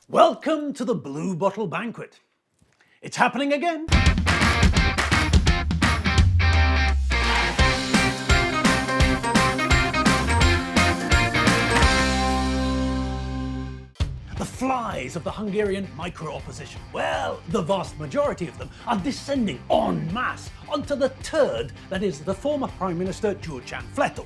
Welcome to the Blue Bottle banquet. It's happening again. The flies of the Hungarian micro-opposition, well, the vast majority of them are descending en masse onto the turd that is the former Prime Minister Fletó.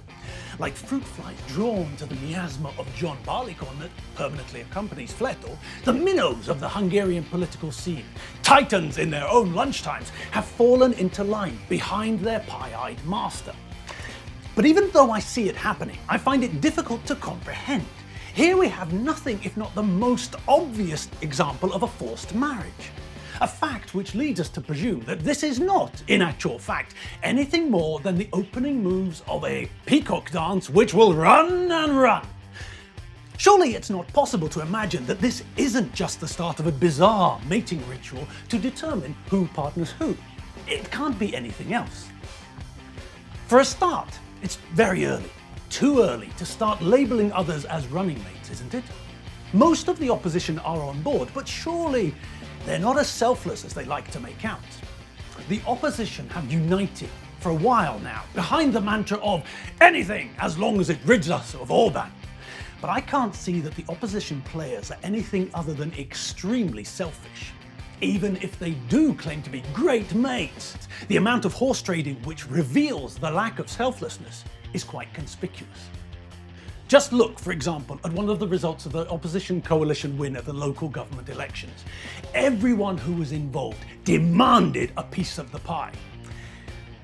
Like fruit flies drawn to the miasma of John Barleycorn that permanently accompanies Fletó, the minnows of the Hungarian political scene, titans in their own lunchtimes, have fallen into line behind their pie-eyed master. But even though I see it happening, I find it difficult to comprehend. Here we have nothing if not the most obvious example of a forced marriage. A fact which leads us to presume that this is not, in actual fact, anything more than the opening moves of a peacock dance which will run and run. Surely it's not possible to imagine that this isn't just the start of a bizarre mating ritual to determine who partners who. It can't be anything else. For a start, it's very early. Too early to start labelling others as running mates, isn't it? Most of the opposition are on board, but surely they're not as selfless as they like to make out. The opposition have united for a while now behind the mantra of anything as long as it rids us of Orban. But I can't see that the opposition players are anything other than extremely selfish. Even if they do claim to be great mates, the amount of horse trading which reveals the lack of selflessness is quite conspicuous. Just look, for example, at one of the results of the opposition coalition win at the local government elections. Everyone who was involved demanded a piece of the pie.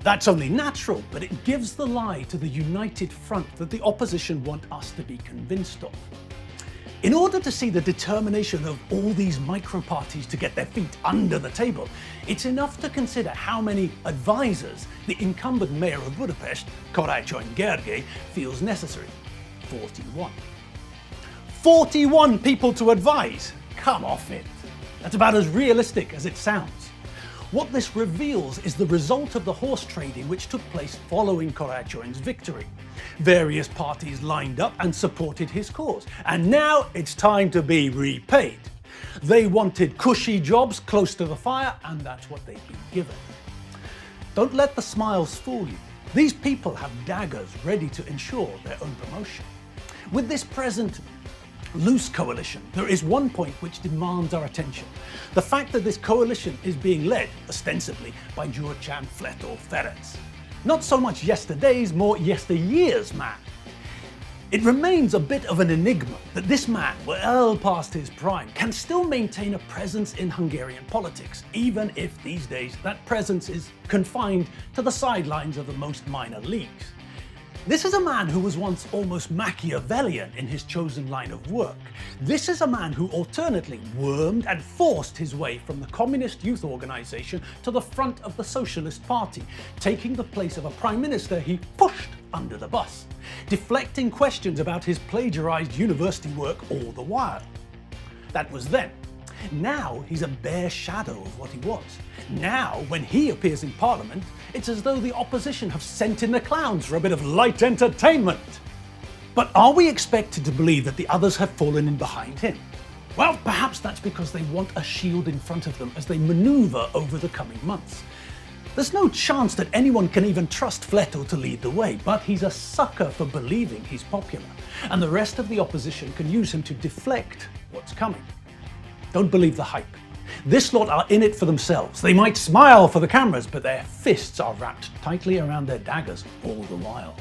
That's only natural, but it gives the lie to the united front that the opposition want us to be convinced of. In order to see the determination of all these micro-parties to get their feet under the table, it's enough to consider how many advisors the incumbent mayor of Budapest, Karácsony Gergely, feels necessary. 41. 41 people to advise? Come off it. That's about as realistic as it sounds. What this reveals is the result of the horse trading which took place following Karácsony's victory. Various parties lined up and supported his cause, and now it's time to be repaid. They wanted cushy jobs close to the fire, and that's what they've been given. Don't let the smiles fool you. These people have daggers ready to ensure their own promotion. With this present loose coalition, there is one point which demands our attention. The fact that this coalition is being led, ostensibly, by Fletó Ferenc. Not so much yesterday's, more yesteryear's man. It remains a bit of an enigma that this man, well past his prime, can still maintain a presence in Hungarian politics, even if these days that presence is confined to the sidelines of the most minor leagues. This is a man who was once almost Machiavellian in his chosen line of work. This is a man who alternately wormed and forced his way from the communist youth organization to the front of the Socialist Party, taking the place of a prime minister he pushed under the bus, deflecting questions about his plagiarized university work all the while. That was then. Now he's a bare shadow of what he was. Now, when he appears in Parliament, it's as though the opposition have sent in the clowns for a bit of light entertainment. But are we expected to believe that the others have fallen in behind him? Well, perhaps that's because they want a shield in front of them as they maneuver over the coming months. There's no chance that anyone can even trust Fletó to lead the way, but he's a sucker for believing he's popular, and the rest of the opposition can use him to deflect what's coming. Don't believe the hype. This lot are in it for themselves. They might smile for the cameras, but their fists are wrapped tightly around their daggers all the while.